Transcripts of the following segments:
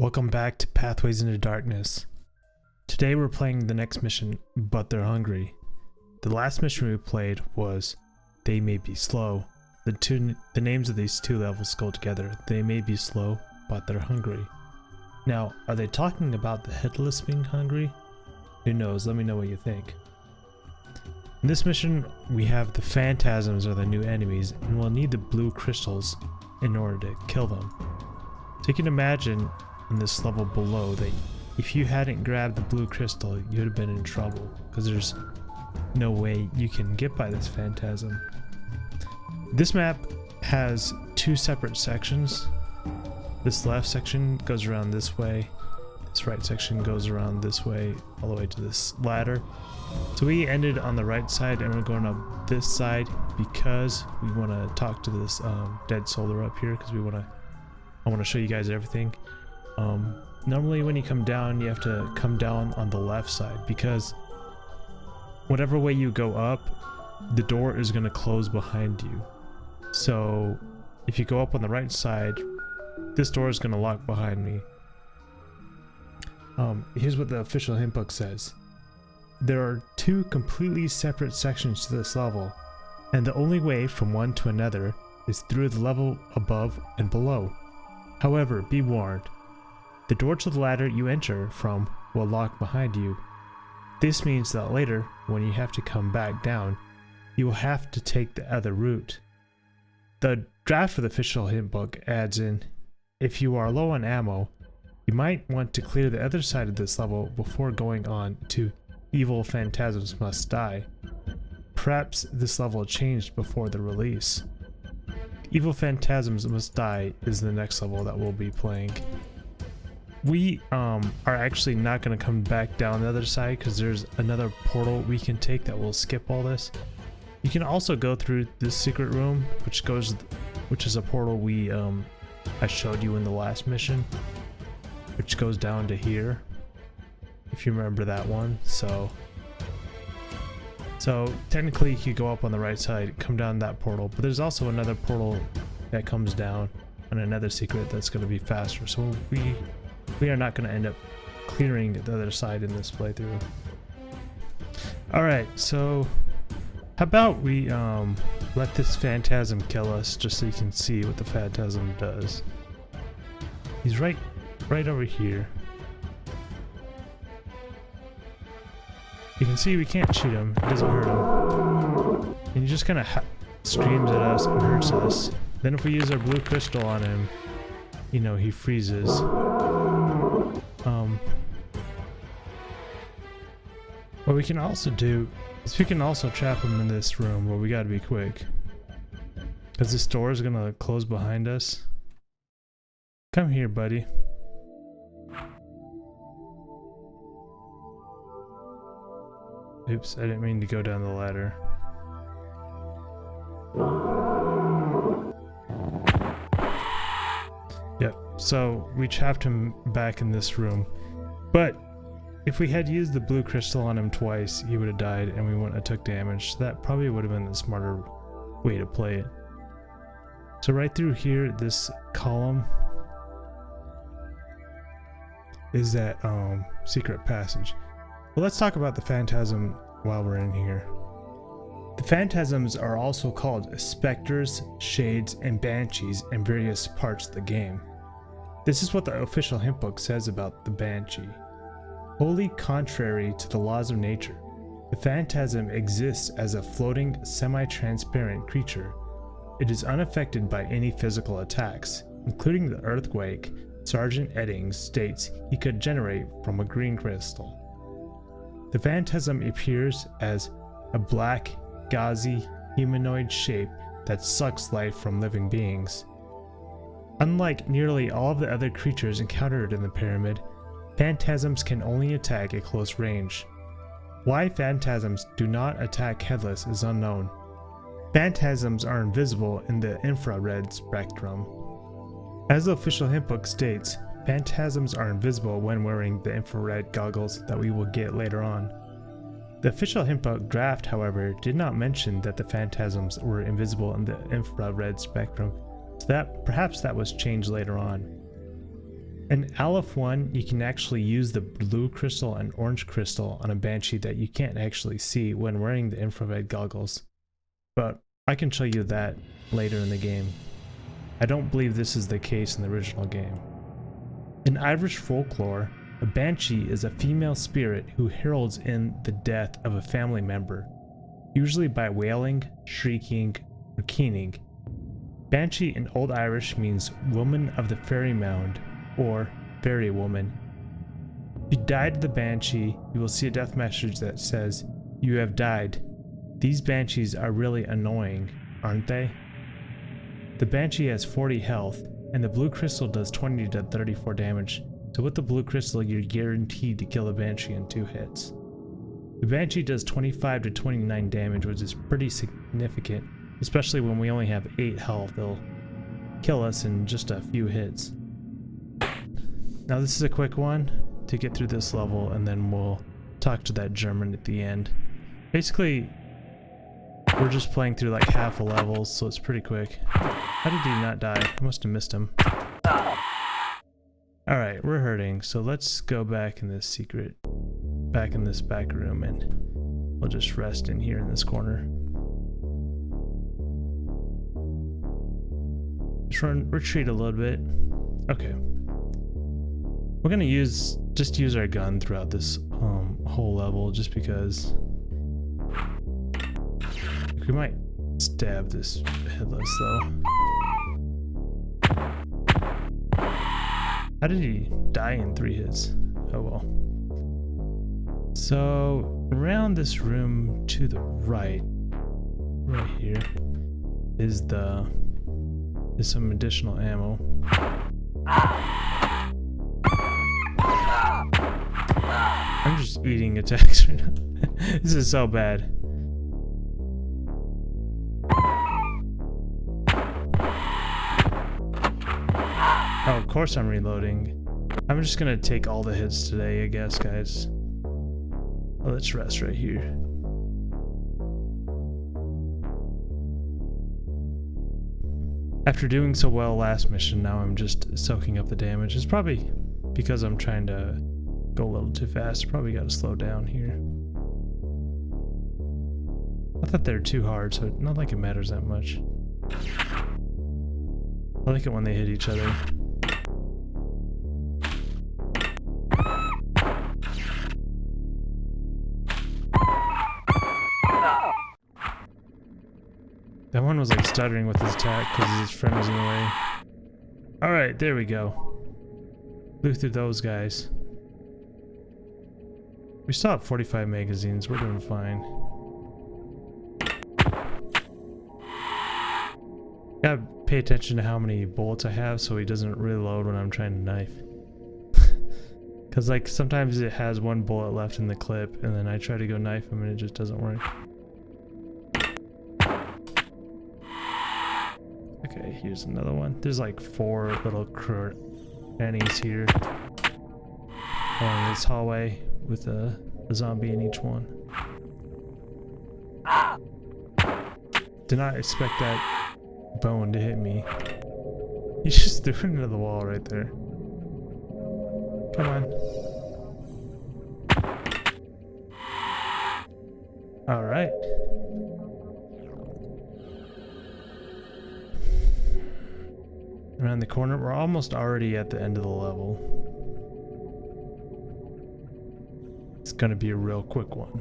Welcome back to Pathways into Darkness. Today we're playing the next mission, But They're Hungry. The last mission we played was They May Be Slow. The names of these two levels go together. They may be slow, but they're hungry. Now, are they talking about the headless being hungry? Who knows? Let me know what you think. In this mission, we have the Phantasms are the new enemies, and we'll need the blue crystals in order to kill them. So you can imagine in this level below that if you hadn't grabbed the blue crystal, you'd have been in trouble, because there's no way you can get by this phantasm. This map has two separate sections. This left section goes around this way. This right section goes around this way, all the way to this ladder. So we ended on the right side and we're going up this side because we want to talk to this dead solar up here, because I want to show you guys everything. Normally when you come down, you have to come down on the left side, because whatever way you go up, the door is going to close behind you. So if you go up on the right side, this door is going to lock behind me. Here's what the official hint book says. There are two completely separate sections to this level, and the only way from one to another is through the level above and below. However, be warned, the door to the ladder you enter from will lock behind you. This means that later, when you have to come back down, you will have to take the other route. The draft for the official hint book adds in, if you are low on ammo, you might want to clear the other side of this level before going on to Evil Phantasms Must Die. Perhaps this level changed before the release. Evil Phantasms Must Die is the next level that we'll be playing. We are actually not going to come back down the other side because there's another portal we can take that will skip all this. You can also go through this secret room, which is a portal I showed you in the last mission, which goes down to here, if you remember that one. So technically you could go up on the right side, come down that portal, but there's also another portal that comes down and another secret that's going to be faster. So we are not going to end up clearing the other side in this playthrough. Alright, so how about we let this phantasm kill us, just so you can see what the phantasm does. He's right over here. You can see we can't shoot him, it doesn't hurt him. And he just kind of screams at us and hurts us. Then if we use our blue crystal on him, you know, he freezes. What we can also do is we can also trap him in this room, but we gotta be quick, because this door is gonna close behind us. Come here, buddy. Oops, I didn't mean to go down the ladder. Yep, so we trapped him back in this room. But if we had used the blue crystal on him twice, he would have died and we wouldn't have took damage. So that probably would have been the smarter way to play it. So right through here, this column is that secret passage. Well, let's talk about the phantasm while we're in here. The phantasms are also called specters, shades, and banshees in various parts of the game. This is what the official hint book says about the banshee. Wholly contrary to the laws of nature, the phantasm exists as a floating, semi-transparent creature. It is unaffected by any physical attacks, including the earthquake Sergeant Eddings states he could generate from a green crystal. The phantasm appears as a black, gauzy, humanoid shape that sucks life from living beings. Unlike nearly all of the other creatures encountered in the pyramid, phantasms can only attack at close range. Why phantasms do not attack headless is unknown. Phantasms are invisible in the infrared spectrum. As the official hint book states, phantasms are invisible when wearing the infrared goggles that we will get later on. The official hint book draft, however, did not mention that the phantasms were invisible in the infrared spectrum, so that perhaps that was changed later on. In Aleph 1, you can actually use the blue crystal and orange crystal on a Banshee that you can't actually see when wearing the infrared goggles. But I can show you that later in the game. I don't believe this is the case in the original game. In Irish folklore, a Banshee is a female spirit who heralds in the death of a family member, usually by wailing, shrieking, or keening. Banshee in Old Irish means woman of the fairy mound, or fairy woman. If you died to the Banshee, you will see a death message that says, "You have died." These Banshees are really annoying, aren't they? The Banshee has 40 health, and the blue crystal does 20 to 34 damage, so with the blue crystal you're guaranteed to kill a Banshee in 2 hits. The Banshee does 25 to 29 damage, which is pretty significant, especially when we only have 8 health. They'll kill us in just a few hits. Now this is a quick one to get through this level, and then we'll talk to that German at the end. Basically, we're just playing through like half a level, so it's pretty quick. How did he not die? I must have missed him. Alright, we're hurting, so let's go back in this back in this back room, and we'll just rest in here in this corner. Just retreat a little bit. Okay. We're gonna just use our gun throughout this whole level, just because we might stab this headless though. How did he die in 3 hits? Oh well. So around this room to the right here, is some additional ammo. I'm just eating attacks right now. This is so bad. Oh, of course I'm reloading. I'm just gonna take all the hits today, I guess, guys. Well, let's rest right here. After doing so well last mission, now I'm just soaking up the damage. It's probably because I'm trying to go a little too fast. Probably gotta slow down here. I thought they were too hard, so it's not like it matters that much. I like it when they hit each other. That one was like stuttering with his attack because his friend was in the way. Alright, there we go. Blew through those guys. We still have 45 magazines, we're doing fine. Gotta pay attention to how many bullets I have so he doesn't reload when I'm trying to knife. Cause like sometimes it has 1 bullet left in the clip and then I try to go knife him and it just doesn't work. Okay, here's another one. There's like 4 little crannies here along this hallway with a zombie in each one. Did not expect that bone to hit me. He just threw it into the wall right there. Come on. Alright. Around the corner, we're almost already at the end of the level. It's gonna be a real quick one.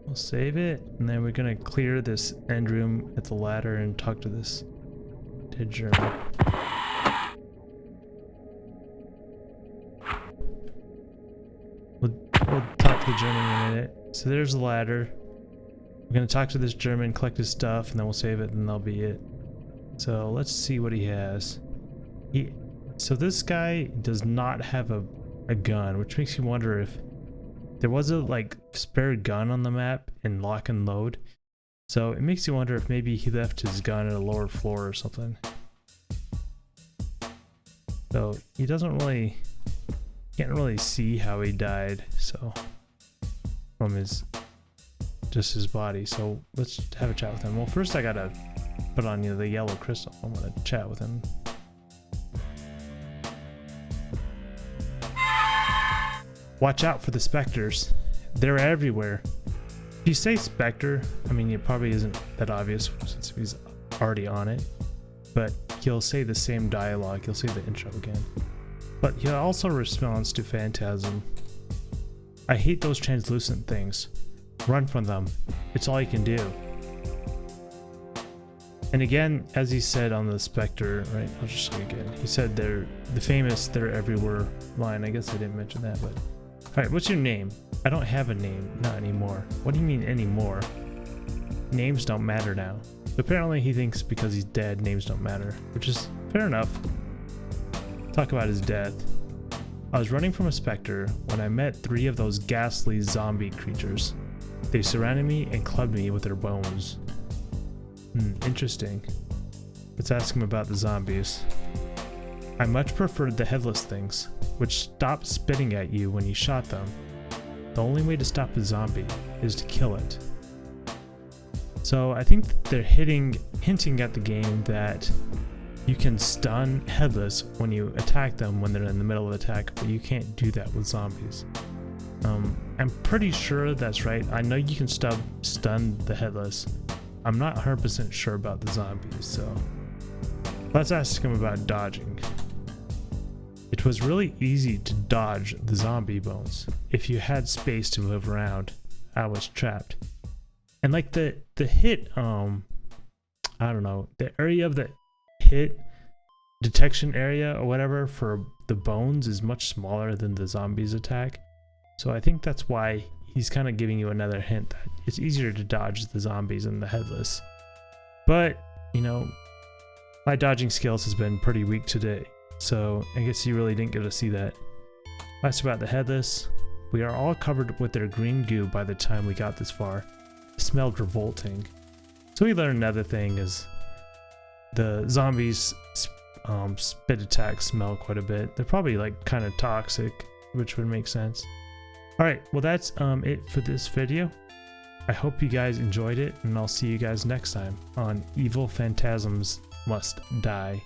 We'll save it, and then we're gonna clear this end room at the ladder and talk to this dead German. We'll talk to the German in a minute. So there's the ladder. We're gonna talk to this German, collect his stuff, and then we'll save it, and that'll be it. So let's see what he has. So this guy does not have a gun, which makes you wonder if there was a like spare gun on the map in lock and load. So it makes you wonder if maybe he left his gun at a lower floor or something. So he can't really see how he died. So from his just his body. So let's have a chat with him. Well, first I gotta put on the yellow crystal. I want to chat with him. Watch out for the specters. They're everywhere. If you say specter, I mean, it probably isn't that obvious since he's already on it, but he'll say the same dialogue. He'll say the intro again. But he also responds to Phantasm. I hate those translucent things. Run from them. It's all you can do. And again, as he said on the Spectre, right? I'll just show you again. He said they're the famous "they're everywhere" line. I guess I didn't mention that, but all right. What's your name? I don't have a name. Not anymore. What do you mean anymore? Names don't matter now. Apparently he thinks because he's dead, names don't matter, which is fair enough. Talk about his death. I was running from a specter when I met 3 of those ghastly zombie creatures. They surrounded me and clubbed me with their bones. Interesting. Let's ask him about the zombies. I much preferred the headless things, which stopped spitting at you when you shot them. The only way to stop a zombie is to kill it. So I think they're hinting at the game that you can stun headless when you attack them when they're in the middle of attack, but you can't do that with zombies. I'm pretty sure that's right. I know you can stun the headless. I'm not 100% sure about the zombies, so let's ask him about dodging. It was really easy to dodge the zombie bones. If you had space to move around, I was trapped. And like the hit, I don't know, the area of the hit detection area or whatever for the bones is much smaller than the zombies attack. So I think that's why he's kind of giving you another hint that it's easier to dodge the zombies than the headless. But, you know, my dodging skills has been pretty weak today. So I guess you really didn't get to see that. That's about the headless. We are all covered with their green goo by the time we got this far. It smelled revolting. So we learned another thing is the zombies spit attacks smell quite a bit. They're probably like kind of toxic, which would make sense. Alright, well that's it for this video. I hope you guys enjoyed it, and I'll see you guys next time on Evil Phantasms Must Die.